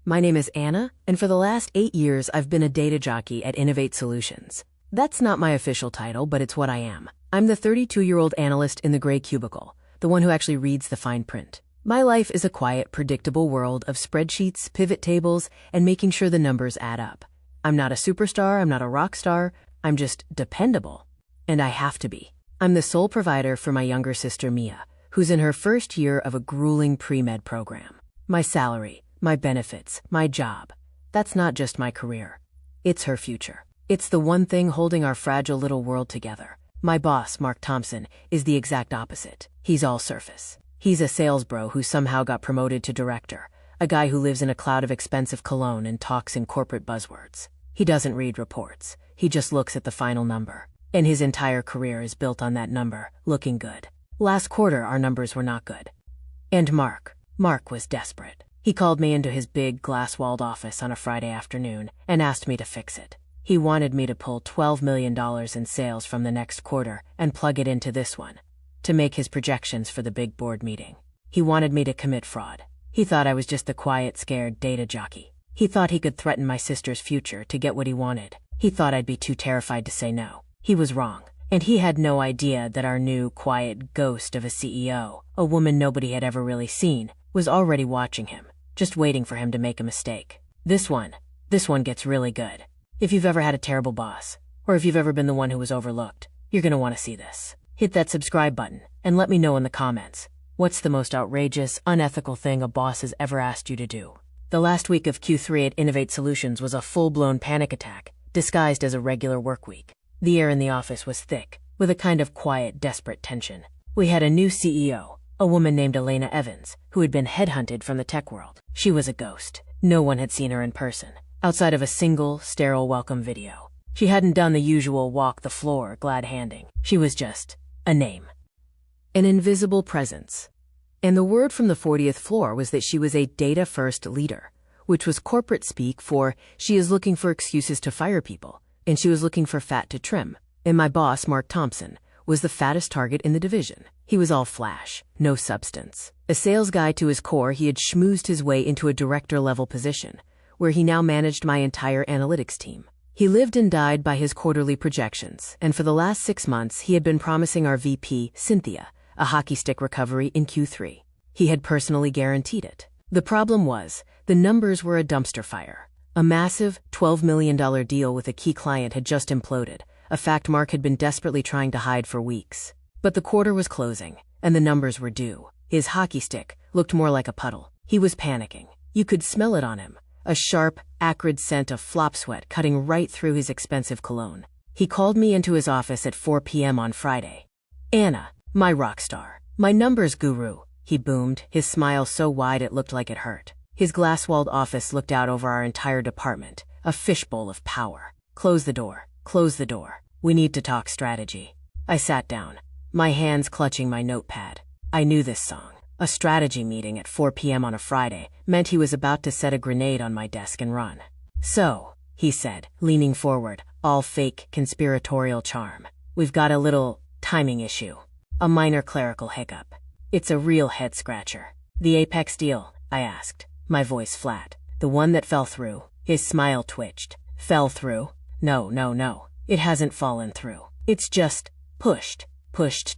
My name is Anna, and for the last 8 years I've been a data jockey at Innovate Solutions. That's not my official title, but it's what I am. I'm the 32-year-old analyst in the gray cubicle, the one who actually reads the fine print. My life is a quiet, predictable world of spreadsheets, pivot tables, and making sure the numbers add up. I'm not a superstar, I'm not a rock star, I'm just dependable. And I have to be. I'm the sole provider for my younger sister Mia, who's in her first year of a grueling pre-med program. My salary, my benefits, my job. That's not just my career. It's her future. It's the one thing holding our fragile little world together. My boss, Mark Thompson, is the exact opposite. He's all surface. He's a sales bro who somehow got promoted to director, a guy who lives in a cloud of expensive cologne and talks in corporate buzzwords. He doesn't read reports. He just looks at the final number. And his entire career is built on that number, looking good. Last quarter, our numbers were not good. And Mark was desperate. He called me into his big, glass-walled office on a Friday afternoon and asked me to fix it. He wanted me to pull $12 million in sales from the next quarter and plug it into this one, to make his projections for the big board meeting. He wanted me to commit fraud. He thought I was just the quiet, scared data jockey. He thought he could threaten my sister's future to get what he wanted. He thought I'd be too terrified to say no. He was wrong. And he had no idea that our new, quiet ghost of a CEO, a woman nobody had ever really seen, was already watching him, just waiting for him to make a mistake. This one gets really good. If you've ever had a terrible boss, or if you've ever been the one who was overlooked, you're gonna want to see this. Hit that subscribe button, and let me know in the comments, what's the most outrageous, unethical thing a boss has ever asked you to do? The last week of Q3 at Innovate Solutions was a full-blown panic attack, disguised as a regular work week. The air in the office was thick, with a kind of quiet, desperate tension. We had a new CEO, a woman named Elena Evans, who had been headhunted from the tech world. She was a ghost. No one had seen her in person, outside of a single, sterile welcome video. She hadn't done the usual walk the floor, glad handing. She was just a name. An invisible presence. And the word from the 40th floor was that she was a data-first leader, which was corporate speak for she is looking for excuses to fire people, and she was looking for fat to trim. And my boss, Mark Thompson, was the fattest target in the division. He was all flash, no substance. A sales guy to his core, he had schmoozed his way into a director-level position, where he now managed my entire analytics team. He lived and died by his quarterly projections, and for the last 6 months he had been promising our VP, Cynthia, a hockey stick recovery in Q3. He had personally guaranteed it. The problem was, the numbers were a dumpster fire. A massive $12 million deal with a key client had just imploded, a fact Mark had been desperately trying to hide for weeks. But the quarter was closing, and the numbers were due. His hockey stick looked more like a puddle. He was panicking. You could smell it on him, a sharp, acrid scent of flop sweat cutting right through his expensive cologne. He called me into his office at 4 p.m. on Friday. "Anna, my rock star, my numbers guru," he boomed, his smile so wide it looked like it hurt. His glass-walled office looked out over our entire department, a fishbowl of power. "Close the door. Close the door. We need to talk strategy." I sat down, my hands clutching my notepad. I knew this song. A strategy meeting at 4 p.m. on a Friday meant he was about to set a grenade on my desk and run. "So," he said, leaning forward, all fake conspiratorial charm, "we've got a little timing issue. A minor clerical hiccup. It's a real head-scratcher." "The Apex deal?" I asked, my voice flat. "The one that fell through?" His smile twitched. "Fell through? No. It hasn't fallen through. It's just pushed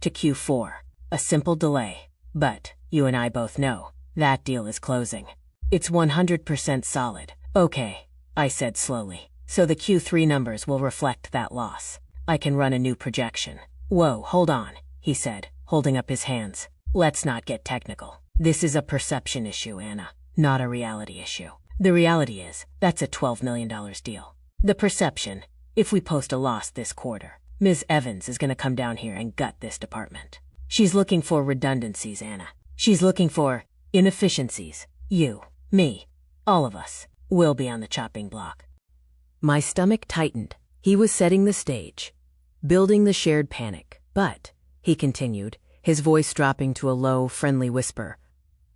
to Q4. A simple delay. But, you and I both know, that deal is closing. It's 100% solid." "Okay," I said slowly. "So the Q3 numbers will reflect that loss. I can run a new projection." "Whoa, hold on," he said, holding up his hands. "Let's not get technical. This is a perception issue, Anna, not a reality issue. The reality is, that's a $12 million deal. The perception, if we post a loss this quarter, Ms. Evans is going to come down here and gut this department. She's looking for redundancies, Anna. She's looking for inefficiencies. You, me, all of us will be on the chopping block." My stomach tightened. He was setting the stage, building the shared panic. "But," he continued, his voice dropping to a low, friendly whisper,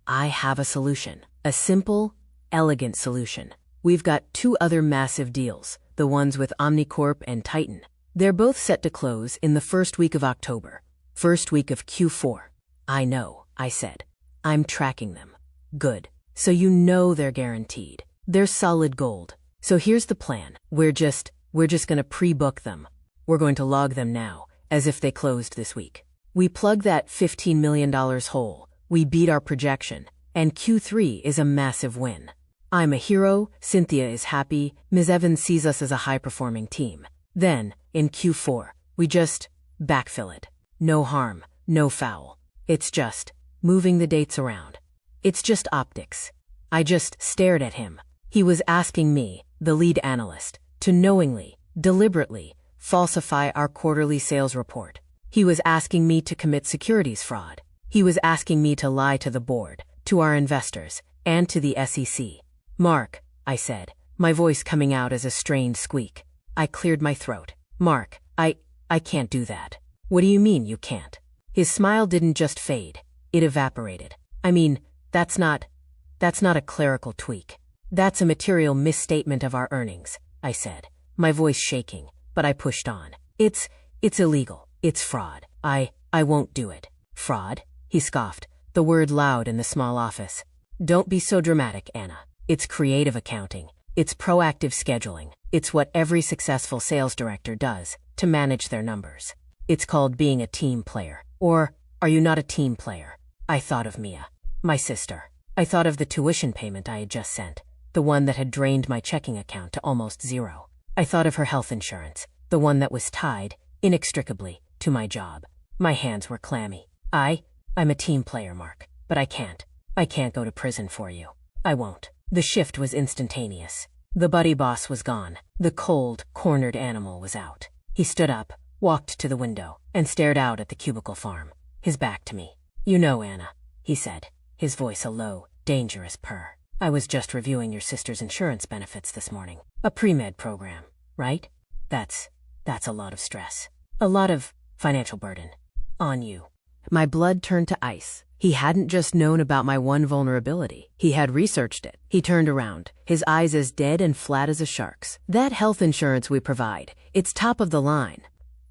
"I have a solution. A simple, elegant solution. We've got 2 other massive deals, the ones with Omnicorp and Titan. They're both set to close in the first week of October, first week of Q4. "I know," I said. "I'm tracking them." "Good. So you know they're guaranteed." They're solid gold. So here's the plan. We're just gonna pre-book them. We're going to log them now, as if they closed this week. We plug that $15 million hole. We beat our projection. And Q3 is a massive win. I'm a hero, Cynthia is happy, Ms. Evans sees us as a high-performing team. Then, in Q4, we just backfill it. No harm, no foul. It's just moving the dates around. It's just optics. I just stared at him. He was asking me, the lead analyst, to knowingly, deliberately, falsify our quarterly sales report. He was asking me to commit securities fraud. He was asking me to lie to the board, to our investors, and to the SEC. Mark, I said, my voice coming out as a strained squeak. I cleared my throat. Mark, I can't do that. What do you mean you can't? His smile didn't just fade. It evaporated. I mean, that's not a clerical tweak. That's a material misstatement of our earnings, I said, my voice shaking, but I pushed on. It's illegal. It's fraud. I won't do it. Fraud? He scoffed, the word loud in the small office. Don't be so dramatic, Anna. It's creative accounting. It's proactive scheduling. It's what every successful sales director does to manage their numbers. It's called being a team player. Or, are you not a team player? I thought of Mia, my sister. I thought of the tuition payment I had just sent, the one that had drained my checking account to almost zero. I thought of her health insurance, the one that was tied, inextricably, to my job. My hands were clammy. I'm a team player, Mark, but I can't go to prison for you. I won't. The shift was instantaneous. The buddy boss was gone. The cold, cornered animal was out. He stood up, walked to the window, and stared out at the cubicle farm, his back to me. You know, Anna, he said, his voice a low, dangerous purr. I was just reviewing your sister's insurance benefits this morning. A pre-med program, right? That's a lot of stress. A lot of financial burden. On you. My blood turned to ice. He hadn't just known about my one vulnerability. He had researched it. He turned around, his eyes as dead and flat as a shark's. That health insurance we provide, it's top of the line.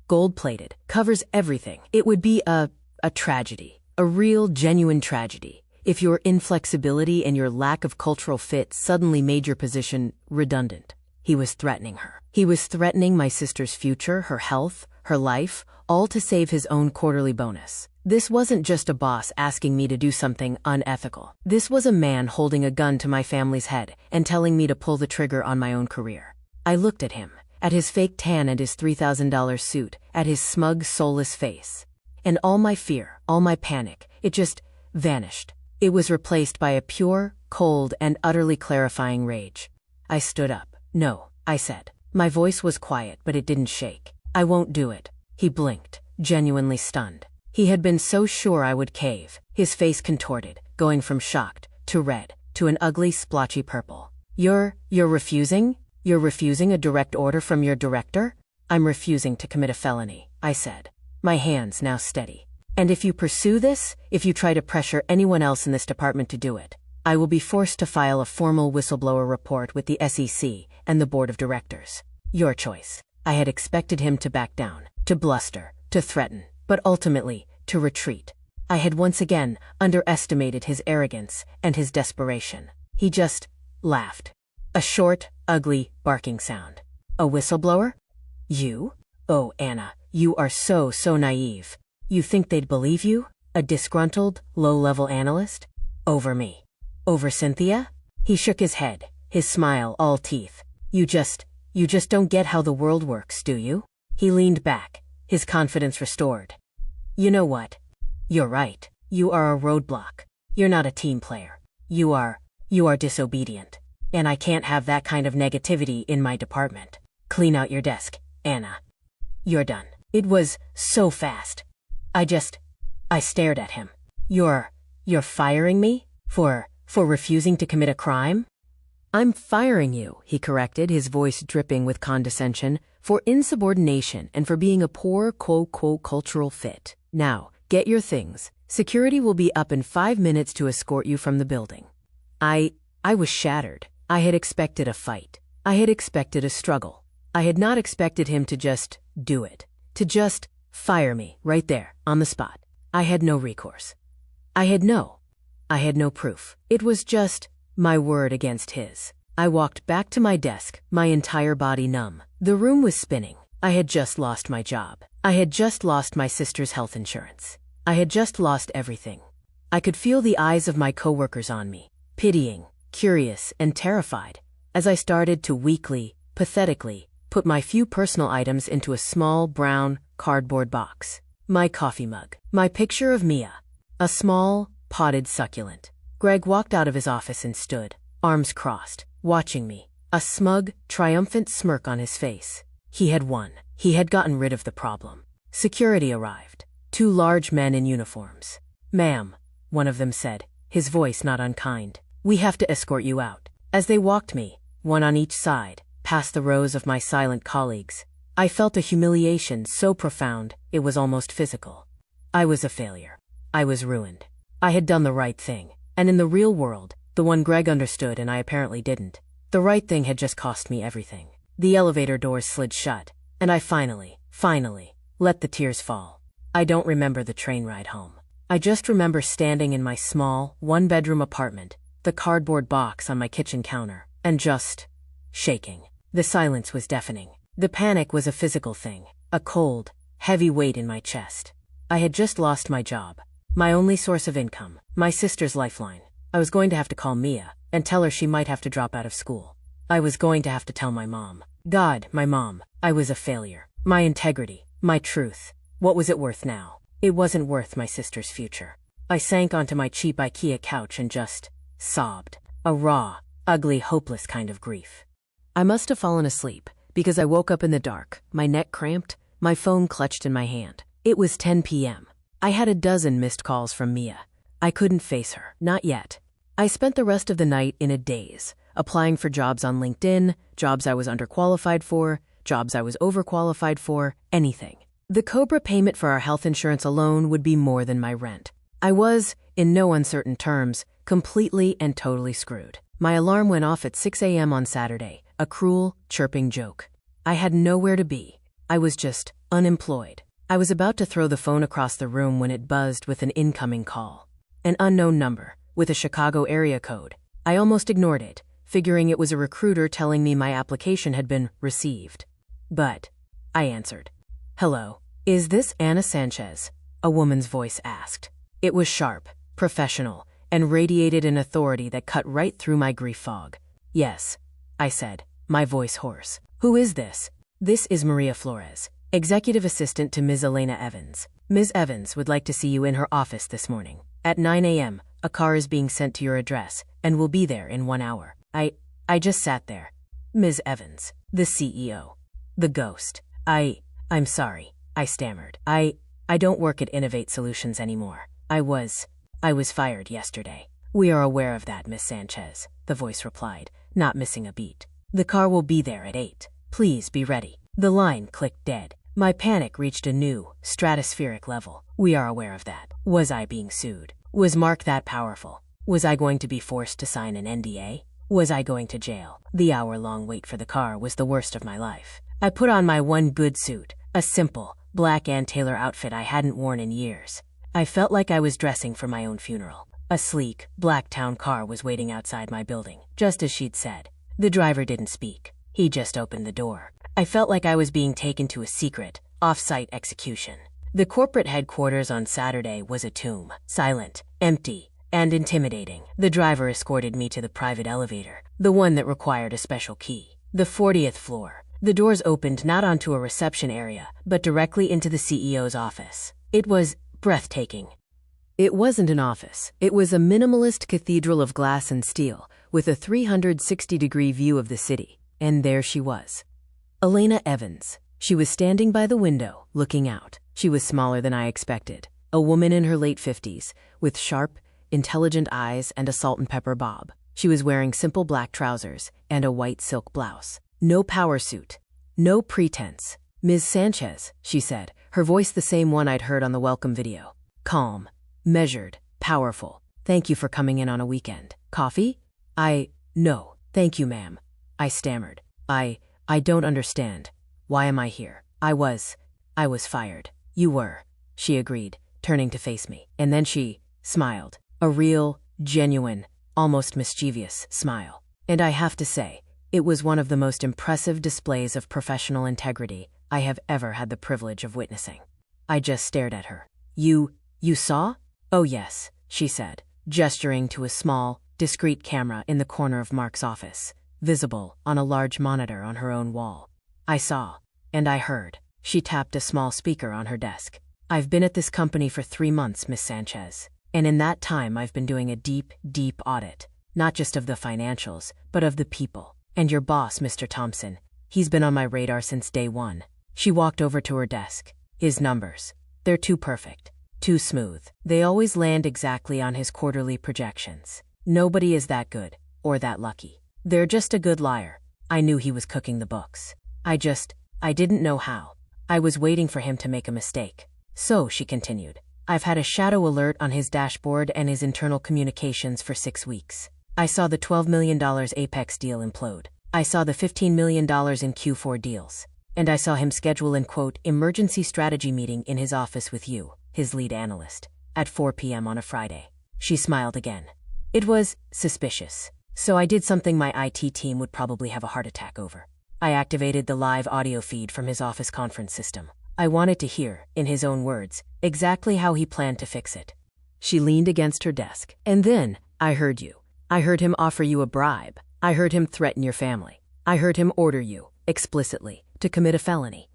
Gold-plated, covers everything. It would be a tragedy. A real, genuine tragedy. If your inflexibility and your lack of cultural fit suddenly made your position redundant. He was threatening her. He was threatening my sister's future, her health, her life, all to save his own quarterly bonus. This wasn't just a boss asking me to do something unethical. This was a man holding a gun to my family's head and telling me to pull the trigger on my own career. I looked at him, at his fake tan and his $3,000 suit, at his smug, soulless face. And all my fear, all my panic, it just vanished. It was replaced by a pure, cold, and utterly clarifying rage. I stood up. No, I said. My voice was quiet, but it didn't shake. I won't do it. He blinked, genuinely stunned. He had been so sure I would cave, his face contorted, going from shocked to red to an ugly, splotchy purple. You're refusing? You're refusing a direct order from your director? I'm refusing to commit a felony, I said, my hands now steady. And if you pursue this, if you try to pressure anyone else in this department to do it, I will be forced to file a formal whistleblower report with the SEC and the board of directors. Your choice. I had expected him to back down, to bluster, to threaten, but ultimately, to retreat. I had once again underestimated his arrogance and his desperation. He just laughed. A short, ugly, barking sound. A whistleblower? You? Oh, Anna, you are so naive. You think they'd believe you? A disgruntled, low-level analyst? Over me. Over Cynthia? He shook his head, his smile all teeth. You just don't get how the world works, do you? He leaned back, his confidence restored. You know what? You're right. You are a roadblock. You're not a team player. You are disobedient. And I can't have that kind of negativity in my department. Clean out your desk, Anna. You're done. It was so fast. I stared at him. You're firing me? For refusing to commit a crime? I'm firing you, he corrected, his voice dripping with condescension, for insubordination and for being a poor, quote, cultural fit. Now, get your things. Security will be up in 5 minutes to escort you from the building. I was shattered. I had expected a fight. I had expected a struggle. I had not expected him to just do it. To just fire me, right there, on the spot. I had no recourse. I had no proof. It was just my word against his. I walked back to my desk, my entire body numb. The room was spinning. I had just lost my job. I had just lost my sister's health insurance. I had just lost everything. I could feel the eyes of my coworkers on me, pitying, curious, and terrified, as I started to weakly, pathetically, put my few personal items into a small, brown, cardboard box. My coffee mug. My picture of Mia. A small, potted succulent. Greg walked out of his office and stood, arms crossed, watching me, a smug, triumphant smirk on his face. He had won. He had gotten rid of the problem. Security arrived. 2 large men in uniforms. "Ma'am," one of them said, his voice not unkind, "we have to escort you out." As they walked me, one on each side, past the rows of my silent colleagues, I felt a humiliation so profound it was almost physical. I was a failure. I was ruined. I had done the right thing, and in the real world, the one Greg understood and I apparently didn't, the right thing had just cost me everything. The elevator doors slid shut, and I finally, let the tears fall. I don't remember the train ride home. I just remember standing in my small, 1-bedroom apartment, the cardboard box on my kitchen counter, and just shaking. The silence was deafening. The panic was a physical thing, a cold, heavy weight in my chest. I had just lost my job, my only source of income, my sister's lifeline. I was going to have to call Mia and tell her she might have to drop out of school. I was going to have to tell my mom. God, my mom. I was a failure. My integrity, my truth. What was it worth now? It wasn't worth my sister's future. I sank onto my cheap IKEA couch and just sobbed. A raw, ugly, hopeless kind of grief. I must have fallen asleep, because I woke up in the dark, my neck cramped, my phone clutched in my hand. It was 10 p.m. I had a dozen missed calls from Mia. I couldn't face her, not yet. I spent the rest of the night in a daze, applying for jobs on LinkedIn, jobs I was underqualified for, jobs I was overqualified for, anything. The COBRA payment for our health insurance alone would be more than my rent. I was, in no uncertain terms, completely and totally screwed. My alarm went off at 6 a.m. on Saturday, a cruel, chirping joke. I had nowhere to be. I was just unemployed. I was about to throw the phone across the room when it buzzed with an incoming call. An unknown number, with a Chicago area code. I almost ignored it, figuring it was a recruiter telling me my application had been received. But I answered. "Hello, is this Anna Sanchez?" a woman's voice asked. It was sharp, professional, and radiated an authority that cut right through my grief fog. "Yes," I said, my voice hoarse. "Who is this?" "This is Maria Flores, executive assistant to Ms. Elena Evans. Ms. Evans would like to see you in her office this morning. At 9 a.m., a car is being sent to your address, and will be there in 1 hour." I just sat there. "Ms. Evans, the CEO. The ghost. I'm sorry," I stammered. I don't work at Innovate Solutions anymore. I was fired yesterday." "We are aware of that, Miss Sanchez," the voice replied, not missing a beat. "The car will be there at 8. Please be ready." The line clicked dead. My panic reached a new, stratospheric level. "We are aware of that." Was I being sued? Was Mark that powerful? Was I going to be forced to sign an NDA? Was I going to jail? The hour-long wait for the car was the worst of my life. I put on my one good suit, a simple, black Ann Taylor outfit I hadn't worn in years. I felt like I was dressing for my own funeral. A sleek, black town car was waiting outside my building, just as she'd said. The driver didn't speak. He just opened the door. I felt like I was being taken to a secret, off-site execution. The corporate headquarters on Saturday was a tomb, silent, empty, and intimidating. The driver escorted me to the private elevator, the one that required a special key. The 40th floor. The doors opened not onto a reception area, but directly into the CEO's office. It was breathtaking. It wasn't an office. It was a minimalist cathedral of glass and steel, with a 360-degree view of the city. And there she was. Elena Evans. She was standing by the window, looking out. She was smaller than I expected. A woman in her late 50s, with sharp, intelligent eyes and a salt and pepper bob. She was wearing simple black trousers and a white silk blouse. No power suit. No pretense. "Ms. Sanchez," she said, her voice the same one I'd heard on the welcome video. Calm, measured, powerful. "Thank you for coming in on a weekend. Coffee?" No, thank you, ma'am," I stammered. I don't understand. Why am I here? I was fired." "You were," she agreed, turning to face me. And then she smiled. A real, genuine, almost mischievous smile. And I have to say, it was one of the most impressive displays of professional integrity I have ever had the privilege of witnessing. I just stared at her. You saw? Oh yes, she said, gesturing to a small, discreet camera in the corner of Mark's office, visible on a large monitor on her own wall. I saw, and I heard. She tapped a small speaker on her desk. I've been at this company for 3 months, Miss Sanchez, and in that time I've been doing a deep, deep audit, not just of the financials, but of the people. And your boss, Mr. Thompson, he's been on my radar since day one. She walked over to her desk. His numbers, they're too perfect, too smooth. They always land exactly on his quarterly projections. Nobody is that good, or that lucky. They're just a good liar. I knew he was cooking the books. I didn't know how. I was waiting for him to make a mistake. So, she continued, I've had a shadow alert on his dashboard and his internal communications for 6 weeks. I saw the $12 million Apex deal implode. I saw the $15 million in Q4 deals. And I saw him schedule an, quote, emergency strategy meeting in his office with you, his lead analyst, at 4 p.m. on a Friday. She smiled again. It was suspicious. So I did something my IT team would probably have a heart attack over. I activated the live audio feed from his office conference system. I wanted to hear, in his own words, exactly how he planned to fix it. She leaned against her desk. And then, I heard you. I heard him offer you a bribe. I heard him threaten your family. I heard him order you, explicitly, to commit a felony.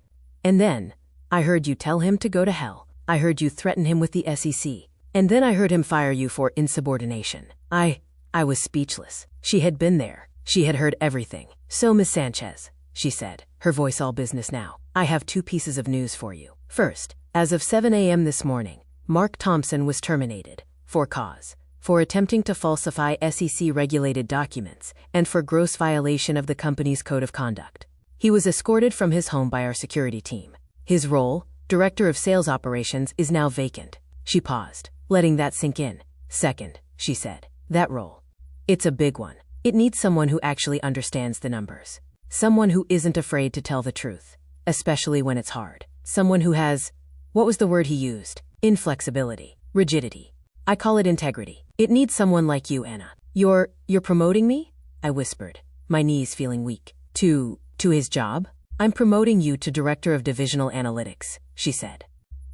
And then, I heard you tell him to go to hell. I heard you threaten him with the SEC. And then I heard him fire you for insubordination. I was speechless. She had been there. She had heard everything. So, Miss Sanchez, she said, her voice all business now, I have 2 pieces of news for you. First, as of 7 a.m. this morning, Mark Thompson was terminated, for cause, for attempting to falsify SEC-regulated documents and for gross violation of the company's code of conduct. He was escorted from his home by our security team. His role, Director of Sales Operations, is now vacant. She paused, letting that sink in. Second, she said, that role. It's a big one. It needs someone who actually understands the numbers. Someone who isn't afraid to tell the truth, especially when it's hard. Someone who has, what was the word he used? Inflexibility, rigidity. I call it integrity. It needs someone like you, Anna. You're promoting me? I whispered, my knees feeling weak. To his job? I'm promoting you to Director of Divisional Analytics, she said.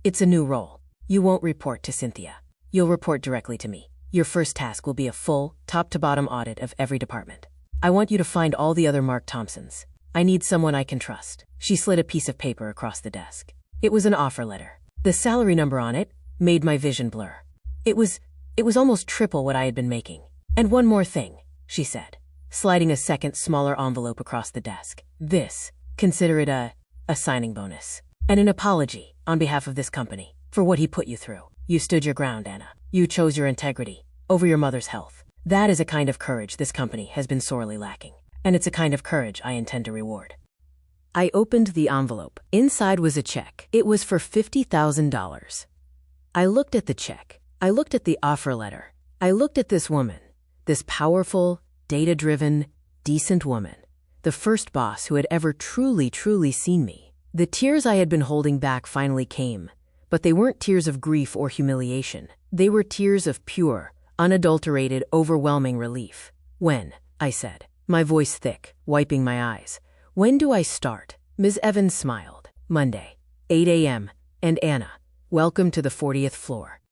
It's a new role. You won't report to Cynthia. You'll report directly to me. Your first task will be a full, top-to-bottom audit of every department. I want you to find all the other Mark Thompsons. I need someone I can trust. She slid a piece of paper across the desk. It was an offer letter. The salary number on it made my vision blur. It was almost triple what I had been making. And one more thing, she said, sliding a second, smaller envelope across the desk. This, consider it a signing bonus. And an apology, on behalf of this company, for what he put you through. You stood your ground, Anna. You chose your integrity over your mother's health. That is a kind of courage this company has been sorely lacking. And it's a kind of courage I intend to reward. I opened the envelope. Inside was a check. It was for $50,000. I looked at the check. I looked at the offer letter. I looked at this woman, this powerful, data-driven, decent woman, the first boss who had ever truly, truly seen me. The tears I had been holding back finally came, but they weren't tears of grief or humiliation. They were tears of pure, unadulterated, overwhelming relief. When, I said, my voice thick, wiping my eyes. When do I start? Ms. Evans smiled. Monday, 8 a.m., and Anna, welcome to the 40th floor.